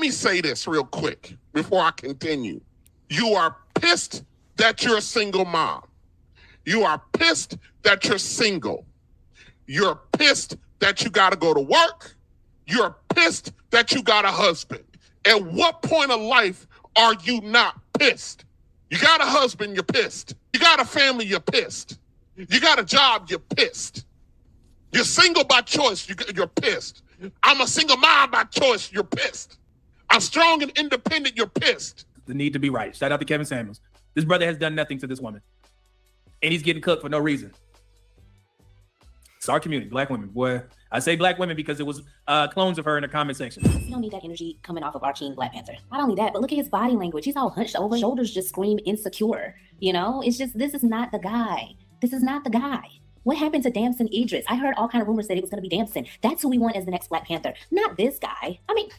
me say this real quick before I continue. You are pissed that you're a single mom. You are pissed that you're single. You're pissed that you got to go to work. You're pissed that you got a husband. At what point of life are you not pissed? You got a husband, you're pissed. You got a family, you're pissed. You got a job, you're pissed. You're single by choice, you're pissed. I'm a single mom by choice, you're pissed. I'm strong and independent, you're pissed. The need to be right. Shout out to Kevin Samuels. This brother has done nothing to this woman. And he's getting cooked for no reason. It's our community, black women. Boy, I say black women because it was clones of her in the comment section. You don't need that energy coming off of our King Black Panther. Not only that, but look at his body language. He's all hunched over. Shoulders just scream insecure. You know, it's just, this is not the guy. This is not the guy. What happened to Damson Idris? I heard all kind of rumors that it was going to be Damson. That's who we want as the next Black Panther. Not this guy. I mean,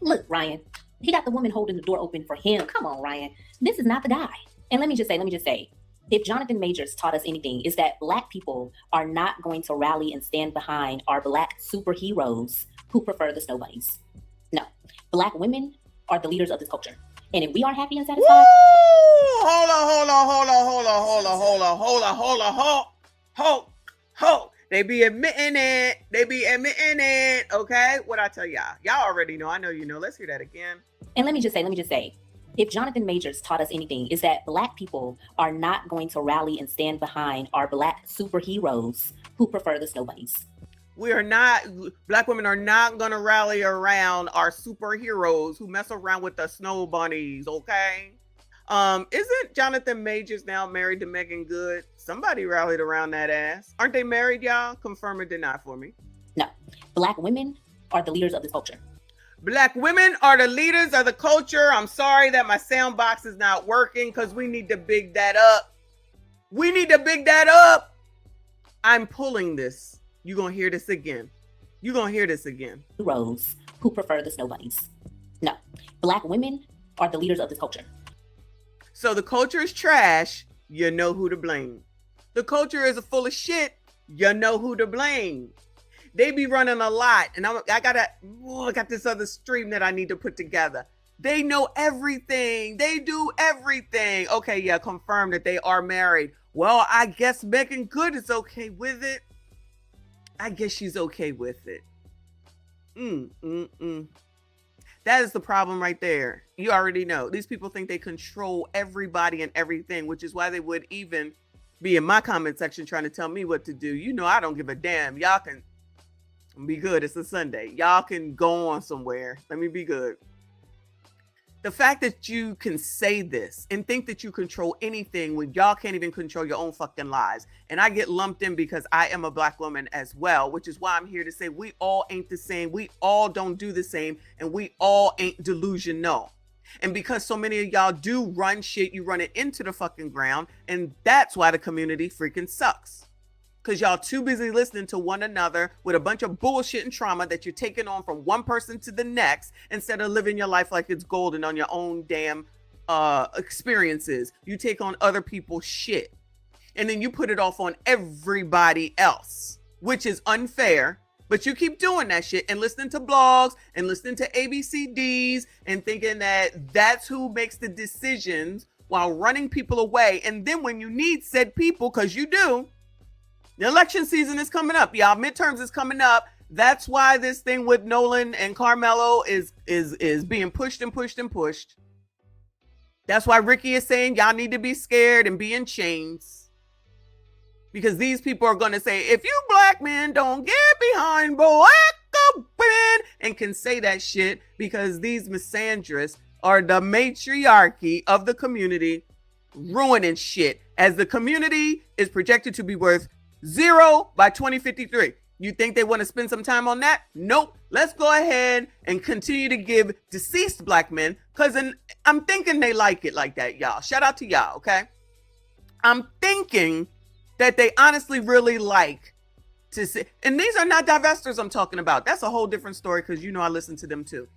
look, Ryan. He got the woman holding the door open for him. Come on, Ryan. This is not the guy. And let me just say, if Jonathan Majors taught us anything, is that Black people are not going to rally and stand behind our Black superheroes who prefer the snow bunnies. No. Black women are the leaders of this culture. And if we are happy and satisfied... Woo! Hold. They be admitting it. Okay? What I tell y'all? Y'all already know. I know you know. Let's hear that again. And let me just say, if Jonathan Majors taught us anything, is that Black people are not going to rally and stand behind our Black superheroes who prefer the snow bunnies. Black women are not going to rally around our superheroes who mess around with the snow bunnies, okay? Isn't Jonathan Majors now married to Megan Good? Somebody rallied around that ass. Aren't they married, y'all? Confirm or deny for me. No. Black women are the leaders of this culture. Black women are the leaders of the culture. I'm sorry that my sound box is not working because we need to big that up. I'm pulling this. You're going to hear this again. Heroes who prefer the snow bunnies. No. Black women are the leaders of this culture. So the culture is trash. You know who to blame. The culture is full of shit. You know who to blame. They be running a lot, and I got this other stream that I need to put together. They know everything. They do everything. Okay, yeah, confirm that they are married. Well, I guess Megan Good is okay with it. I guess she's okay with it. That is the problem right there. You already know. These people think they control everybody and everything, which is why they would even be in my comment section trying to tell me what to do. You know, I don't give a damn. Y'all can be good. It's a Sunday. Y'all can go on somewhere. Let me be good. The fact that you can say this and think that you control anything when y'all can't even control your own fucking lives. And I get lumped in because I am a Black woman as well, which is why I'm here to say we all ain't the same. We all don't do the same. And we all ain't delusional. And because so many of y'all do run shit, you run it into the fucking ground. And that's why the community freaking sucks. Because y'all too busy listening to one another with a bunch of bullshit and trauma that you're taking on from one person to the next instead of living your life like it's golden on your own damn experiences. You take on other people's shit and then you put it off on everybody else, which is unfair. But you keep doing that shit and listening to blogs and listening to ABCDs and thinking that that's who makes the decisions while running people away. And then when you need said people, because you do, the election season is coming up, y'all. Midterms is coming up. That's why this thing with Nolan and Carmelo is being pushed and pushed and pushed. That's why Ricky is saying y'all need to be scared and be in chains. Because these people are going to say, if you Black men don't get behind Black women, and can say that shit because these misandrists are the matriarchy of the community ruining shit as the community is projected to be worth 0 by 2053. You think they want to spend some time on that? Nope. Let's go ahead and continue to give deceased Black men, because I'm thinking they like it like that, y'all. Shout out to y'all, okay? I'm thinking that they honestly really like to see, and these are not divestors I'm talking about. That's a whole different story because you know I listen to them too.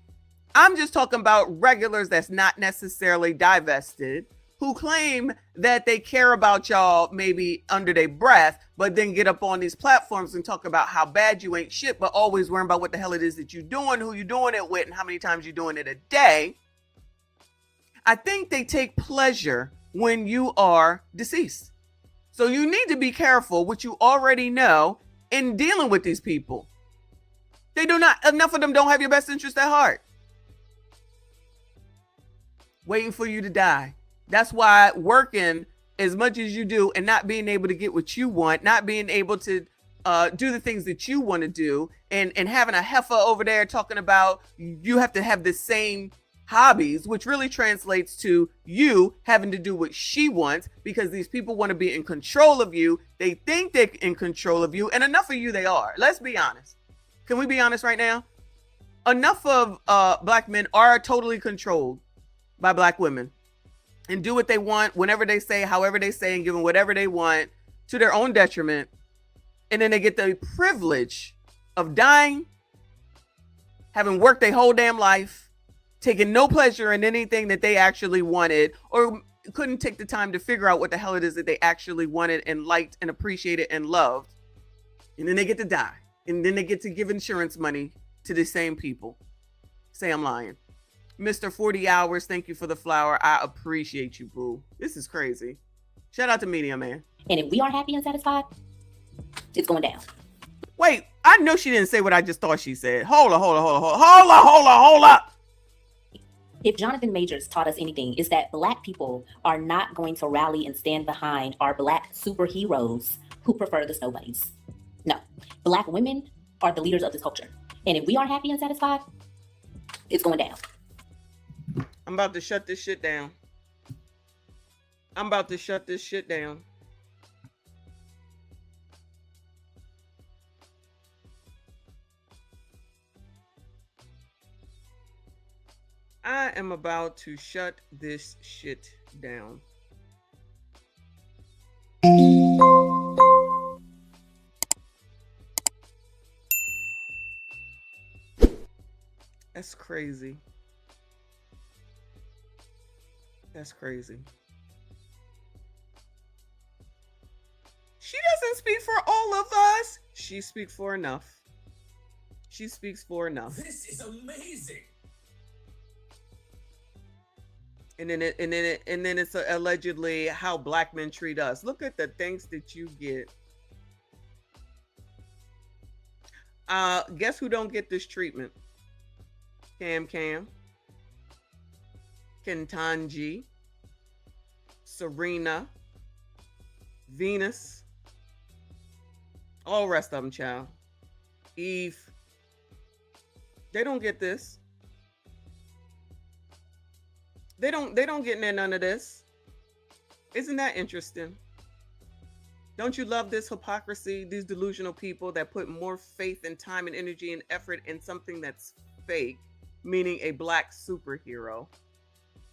I'm just talking about regulars that's not necessarily divested, who claim that they care about y'all maybe under their breath, but then get up on these platforms and talk about how bad you ain't shit, but always worrying about what the hell it is that you're doing, who you're doing it with, and how many times you're doing it a day. I think they take pleasure when you are deceased. So you need to be careful, which you already know, in dealing with these people. They do not, enough of them don't have your best interest at heart. Waiting for you to die. That's why working as much as you do and not being able to get what you want, not being able to do the things that you want to do, and having a heifer over there talking about you have to have the same hobbies, which really translates to you having to do what she wants, because these people want to be in control of you. They think they're in control of you, and enough of you they are. Let's be honest. Can we be honest right now? Enough of black men are totally controlled by black women and do what they want, whenever they say, however they say, and give them whatever they want to their own detriment. And then they get the privilege of dying, having worked their whole damn life, taking no pleasure in anything that they actually wanted, or couldn't take the time to figure out what the hell it is that they actually wanted and liked and appreciated and loved. And then they get to die. And then they get to give insurance money to the same people. Say I'm lying. Mr. 40 Hours, thank you for the flower. I appreciate you, boo. This is crazy. Shout out to Media Man. And if we are happy and satisfied, it's going down. Wait, I know she didn't say what I just thought she said. Hold up. If Jonathan Majors taught us anything, is that black people are not going to rally and stand behind our black superheroes who prefer the snow bunnies. No, black women are the leaders of this culture. And if we are happy and satisfied, it's going down. I'm about to shut this shit down. I am about to shut this shit down. That's crazy. That's crazy. She doesn't speak for all of us. She speaks for enough. This is amazing. And then it's allegedly how black men treat us. Look at the things that you get. Guess who don't get this treatment? Cam, Kentanji, Serena, Venus, all rest of them, child. Eve. They don't get this. They don't get none of this. Isn't that interesting? Don't you love this hypocrisy? These delusional people that put more faith and time and energy and effort in something that's fake, meaning a black superhero.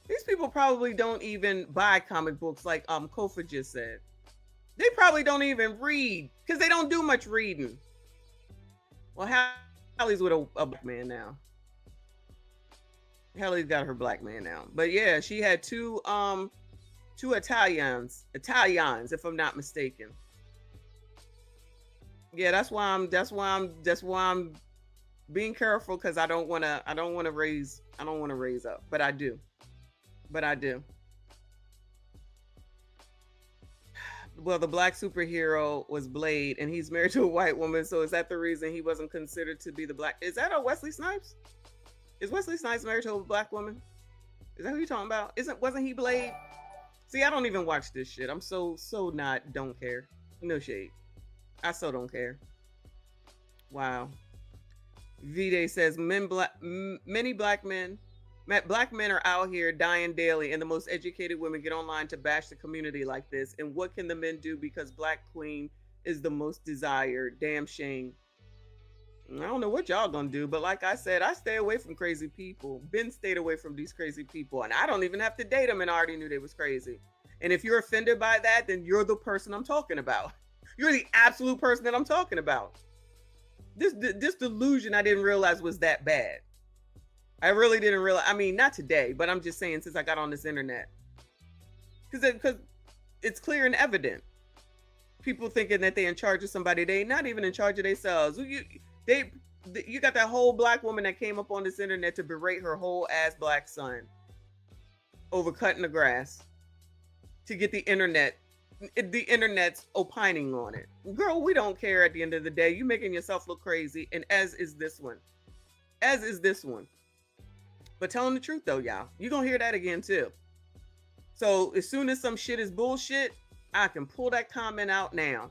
These people probably don't even buy comic books, like Kofa just said. They probably don't even read because they don't do much reading. Well, Hallie's with a black man now. Hallie's got her black man now. But yeah, she had two Italians, if I'm not mistaken. Yeah, that's why I'm being careful, because I don't want to raise up, but I do. Well, the black superhero was Blade, and he's married to a white woman. So is that the reason he wasn't considered to be the black? Is that a Wesley Snipes? Is Wesley Snipes married to a black woman? Is that who you're talking about? Wasn't he Blade? See, I don't even watch this shit. I'm so don't care. No shade. I so don't care. Wow. V-Day says many black men are out here dying daily, and the most educated women get online to bash the community like this. And what can the men do, because Black Queen is the most desired? Damn shame. I don't know what y'all gonna do, but like I said, I stay away from crazy people. Ben stayed away from these crazy people, and I don't even have to date them, and I already knew they was crazy. And if you're offended by that, then you're the person I'm talking about. You're the absolute person that I'm talking about. This delusion I didn't realize was that bad. I really didn't realize. I mean, not today, but I'm just saying, since I got on this internet. because it's clear and evident. People thinking that they're in charge of somebody, they not even in charge of themselves. You got that whole black woman that came up on this internet to berate her whole ass black son over cutting the grass to get the internet's opining on it. Girl, we don't care at the end of the day. You making yourself look crazy, and as is this one. But telling the truth though, y'all, you're gonna hear that again too. So as soon as some shit is bullshit, I can pull that comment out now.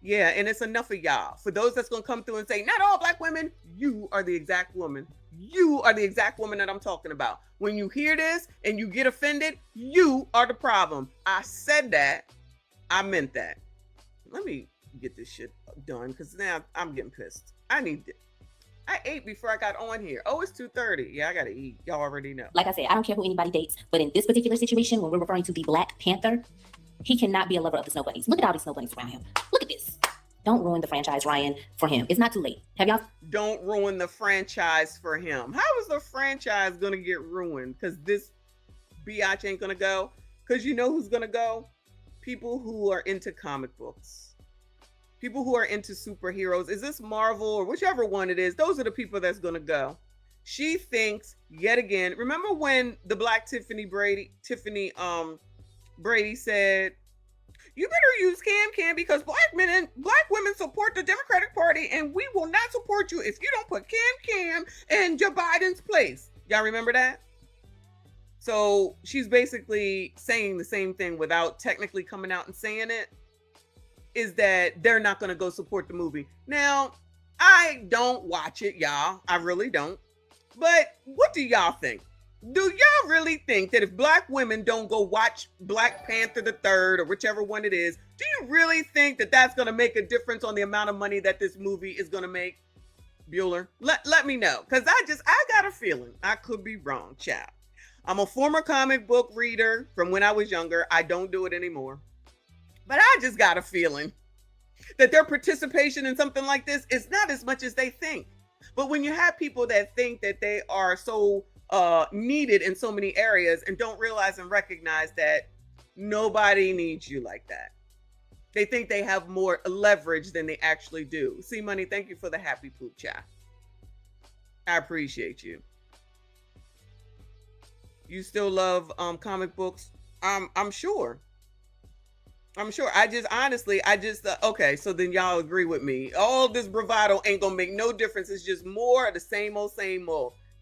Yeah, and it's enough of y'all. For those that's gonna come through and say, not all black women, you are the exact woman. You are the exact woman that I'm talking about. When you hear this and you get offended, you are the problem. I said that. I meant that. Let me get this shit done because now I'm getting pissed. I ate before I got on here. Oh, it's 2:30. Yeah, I gotta eat. Y'all already know. Like I said, I don't care who anybody dates, but in this particular situation, when we're referring to the Black Panther, he cannot be a lover of the snow bunnies. Look at all these snow bunnies around him. Look at this. Don't ruin the franchise, Ryan, for him. It's not too late. Have y'all? Don't ruin the franchise for him. How is the franchise gonna get ruined? Because this biatch ain't gonna go? Because you know who's gonna go? People who are into comic books. People who are into superheroes. Is this Marvel or whichever one it is? Those are the people that's gonna go. She thinks yet again. Remember when the Black Tiffany Brady said, "You better use Cam because black women support the Democratic Party, and we will not support you if you don't put Cam in Joe Biden's place." Y'all remember that? So she's basically saying the same thing without technically coming out and saying it. Is that they're not going to go support the movie. Now, I don't watch it, y'all. I really don't. But what do y'all think? Do y'all really think that if black women don't go watch Black Panther the Third or whichever one it is, do you really think that that's going to make a difference on the amount of money that this movie is going to make? Bueller, let me know. Because I got a feeling. I could be wrong, child. I'm a former comic book reader from when I was younger. I don't do it anymore. But I just got a feeling that their participation in something like this is not as much as they think. But when you have people that think that they are so needed in so many areas and don't realize and recognize that nobody needs you like that. They think they have more leverage than they actually do. See, Money, thank you for the happy poop chat. I appreciate you. You still love comic books? I'm sure. I just honestly, okay, so then y'all agree with me. All this bravado ain't gonna make no difference. It's just more of the same old.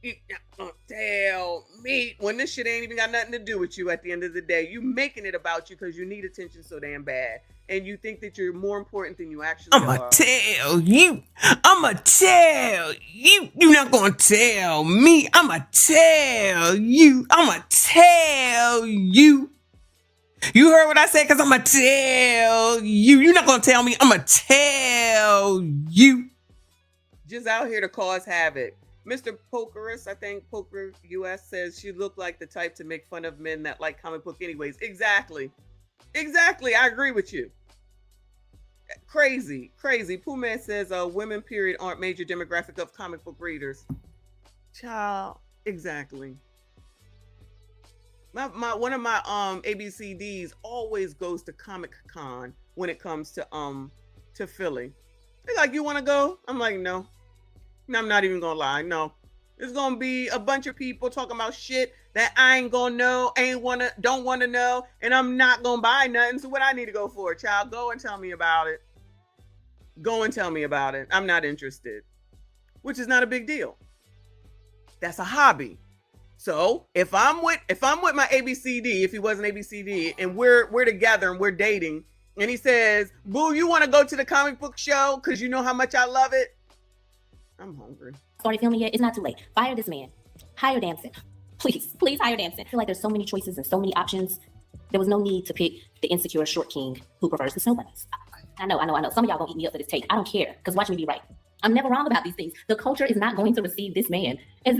You not gonna tell me when this shit ain't even got nothing to do with you at the end of the day. You making it about you because you need attention so damn bad. And you think that you're more important than you actually are. I'ma tell you. You're not gonna tell me. I'ma tell you. You heard what I said, because I'm going to tell you. You're not going to tell me. I'm going to tell you. Just out here to cause havoc. Mr. Pokerus, I think Poker US says she looked like the type to make fun of men that like comic book anyways. Exactly. I agree with you. Crazy. Pooh Man says women, period, aren't major demographic of comic book readers. Child. Exactly. One of my ABCDs always goes to Comic Con when it comes to Philly. They're like, "You want to go?" I'm like, "No, I'm not even gonna lie. No, it's gonna be a bunch of people talking about shit that I ain't gonna know, don't want to know, and I'm not gonna buy nothing. So what I need to go for, child? Go and tell me about it. I'm not interested," which is not a big deal. That's a hobby. So if I'm with my ABCD, if he was an ABCD, and we're together and we're dating, and he says, "Boo, you want to go to the comic book show because you know how much I love it?" I'm hungry. Started filming yet? It's not too late. Fire this man. Hire Damson. Please hire Damson. I feel like there's so many choices and so many options. There was no need to pick the insecure short king who prefers the snow bunnies. I know. Some of y'all gonna eat me up for this take. I don't care, because watch me be right. I'm never wrong about these things. The culture is not going to receive this man as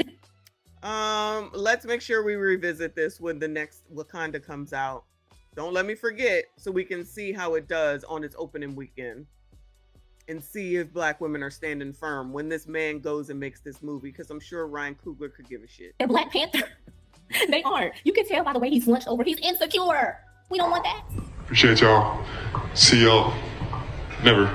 let's make sure we revisit this when the next Wakanda comes out. Don't let me forget, so we can see how it does on its opening weekend and see if black women are standing firm when this man goes and makes this movie, because I'm sure Ryan Coogler could give a shit. Black Panther. They aren't. You can tell by the way he's slunched over. He's insecure. We don't want that. Appreciate y'all. See y'all. Never.